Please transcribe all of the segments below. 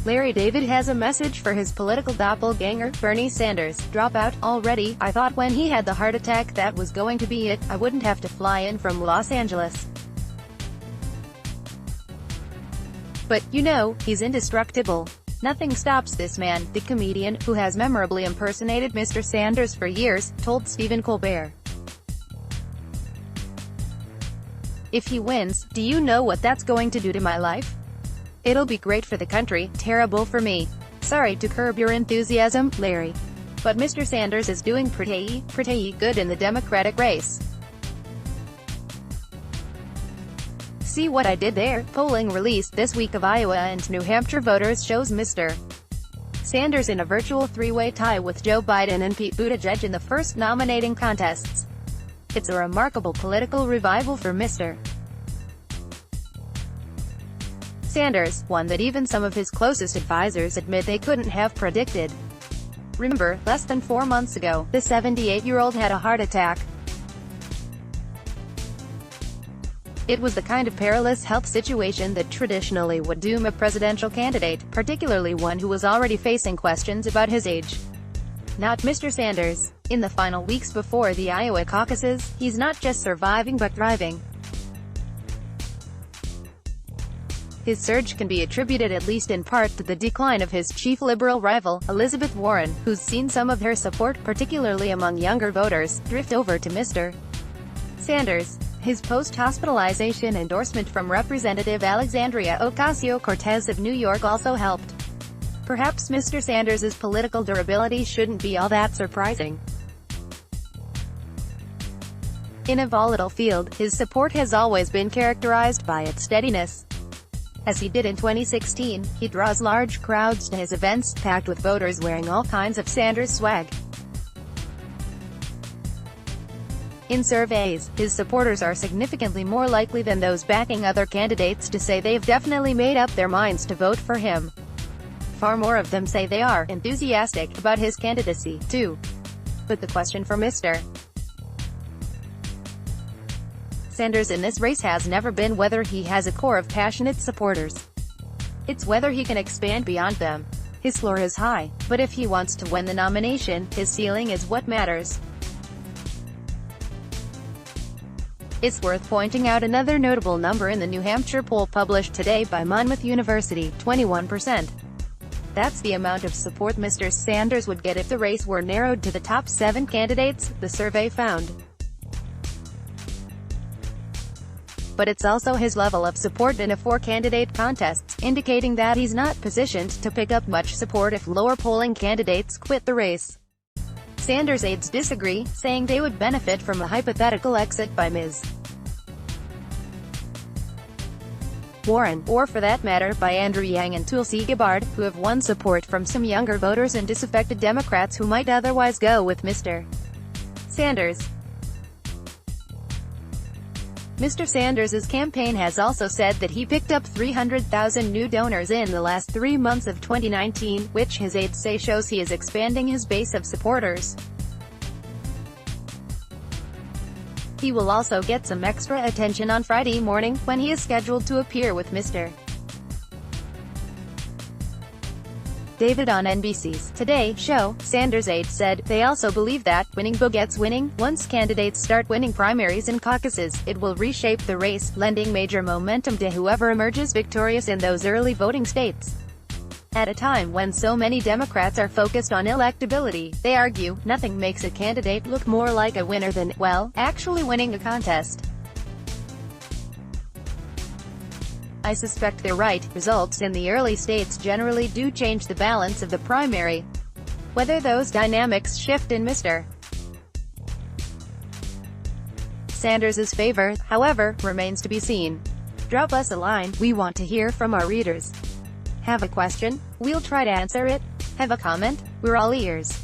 Larry David has a message for his political doppelganger, Bernie Sanders. Drop out already. I thought when he had the heart attack that was going to be it. I wouldn't have to fly in from Los Angeles. But, you know, he's indestructible. Nothing stops this man, the comedian, who has memorably impersonated Mr. Sanders for years, told Stephen Colbert. If he wins, do you know what that's going to do to my life? It'll be great for the country, terrible for me. Sorry to curb your enthusiasm, Larry. But Mr. Sanders is doing pretty good in the Democratic race. See what I did there? Polling released this week of Iowa and New Hampshire voters shows Mr. Sanders in a virtual three-way tie with Joe Biden and Pete Buttigieg in the first nominating contests. It's a remarkable political revival for Mr. Sanders, one that even some of his closest advisors admit they couldn't have predicted. Remember, less than 4 months ago, the 78-year-old had a heart attack. It was the kind of perilous health situation that traditionally would doom a presidential candidate, particularly one who was already facing questions about his age. Not Mr. Sanders. In the final weeks before the Iowa caucuses, he's not just surviving but thriving. His surge can be attributed at least in part to the decline of his chief liberal rival, Elizabeth Warren, who's seen some of her support, particularly among younger voters, drift over to Mr. Sanders. His post-hospitalization endorsement from Representative Alexandria Ocasio-Cortez of New York also helped. Perhaps Mr. Sanders' political durability shouldn't be all that surprising. In a volatile field, his support has always been characterized by its steadiness. As he did in 2016, he draws large crowds to his events, packed with voters wearing all kinds of Sanders swag. In surveys, his supporters are significantly more likely than those backing other candidates to say they've definitely made up their minds to vote for him. Far more of them say they are enthusiastic about his candidacy, too. But the question for Mr. Sanders in this race has never been whether he has a core of passionate supporters. It's whether he can expand beyond them. His floor is high, but if he wants to win the nomination, his ceiling is what matters. It's worth pointing out another notable number in the New Hampshire poll published today by Monmouth University, 21%. That's the amount of support Mr. Sanders would get if the race were narrowed to the top 7 candidates, the survey found. But it's also his level of support in a 4-candidate contest, indicating that he's not positioned to pick up much support if lower-polling candidates quit the race. Sanders aides disagree, saying they would benefit from a hypothetical exit by Ms. Warren, or for that matter by Andrew Yang and Tulsi Gabbard, who have won support from some younger voters and disaffected Democrats who might otherwise go with Mr. Sanders. Mr. Sanders' campaign has also said that he picked up 300,000 new donors in the last 3 months of 2019, which his aides say shows he is expanding his base of supporters. He will also get some extra attention on Friday morning, when he is scheduled to appear with Mr. David on NBC's Today Show. Sanders' aides said, they also believe that, winning begets winning. Once candidates start winning primaries and caucuses, it will reshape the race, lending major momentum to whoever emerges victorious in those early voting states. At a time when so many Democrats are focused on electability, they argue, nothing makes a candidate look more like a winner than, well, actually winning a contest. I suspect they're right. Results in the early states generally do change the balance of the primary. Whether those dynamics shift in Mr. Sanders' favor, however, remains to be seen. Drop us a line. We want to hear from our readers. Have a question? We'll try to answer it. Have a comment? We're all ears.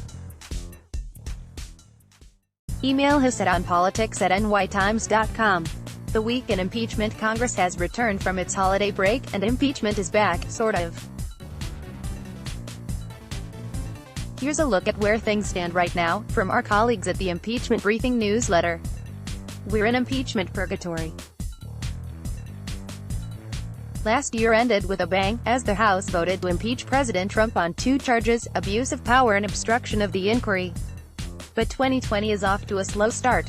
Email us at onpolitics@nytimes.com. The week in impeachment. Congress has returned from its holiday break, and impeachment is back, sort of. Here's a look at where things stand right now, from our colleagues at the Impeachment Briefing newsletter. We're in impeachment purgatory. Last year ended with a bang, as the House voted to impeach President Trump on 2 charges, abuse of power and obstruction of the inquiry. But 2020 is off to a slow start.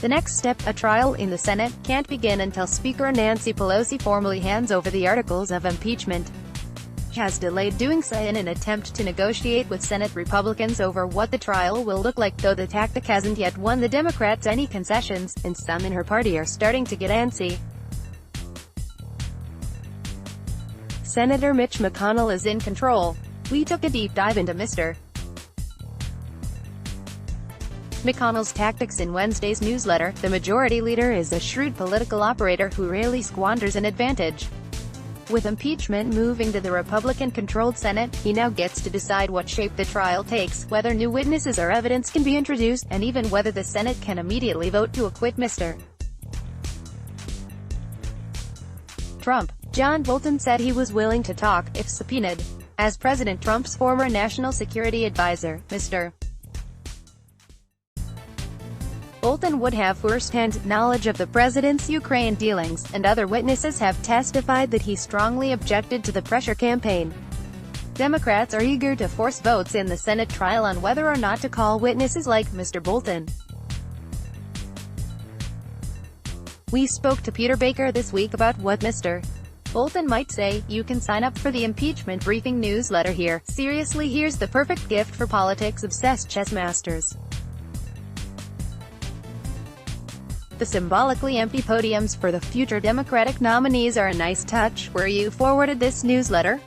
The next step, a trial in the Senate, can't begin until Speaker Nancy Pelosi formally hands over the articles of impeachment. She has delayed doing so in an attempt to negotiate with Senate Republicans over what the trial will look like, though the tactic hasn't yet won the Democrats any concessions, and some in her party are starting to get antsy. Senator Mitch McConnell is in control. We took a deep dive into Mr. McConnell's tactics in Wednesday's newsletter. The majority leader is a shrewd political operator who rarely squanders an advantage. With impeachment moving to the Republican-controlled Senate, he now gets to decide what shape the trial takes, whether new witnesses or evidence can be introduced, and even whether the Senate can immediately vote to acquit Mr. Trump. John Bolton said he was willing to talk, if subpoenaed. As President Trump's former national security advisor, Mr. Bolton would have first-hand knowledge of the president's Ukraine dealings, and other witnesses have testified that he strongly objected to the pressure campaign. Democrats are eager to force votes in the Senate trial on whether or not to call witnesses like Mr. Bolton. We spoke to Peter Baker this week about what Mr. Bolton might say. You can sign up for the impeachment briefing newsletter here. Seriously, here's the perfect gift for politics-obsessed chess masters. The symbolically empty podiums for the future Democratic nominees are a nice touch. Were you forwarded this newsletter?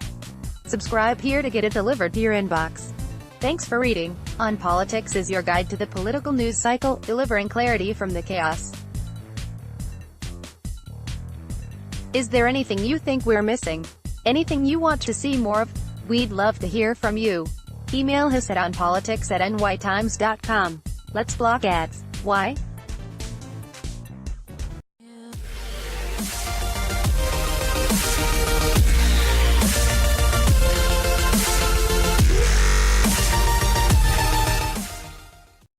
Subscribe here to get it delivered to your inbox. Thanks for reading. On Politics is your guide to the political news cycle, delivering clarity from the chaos. Is there anything you think we're missing? Anything you want to see more of? We'd love to hear from you. Email us at onpolitics@nytimes.com. Let's block ads. Why?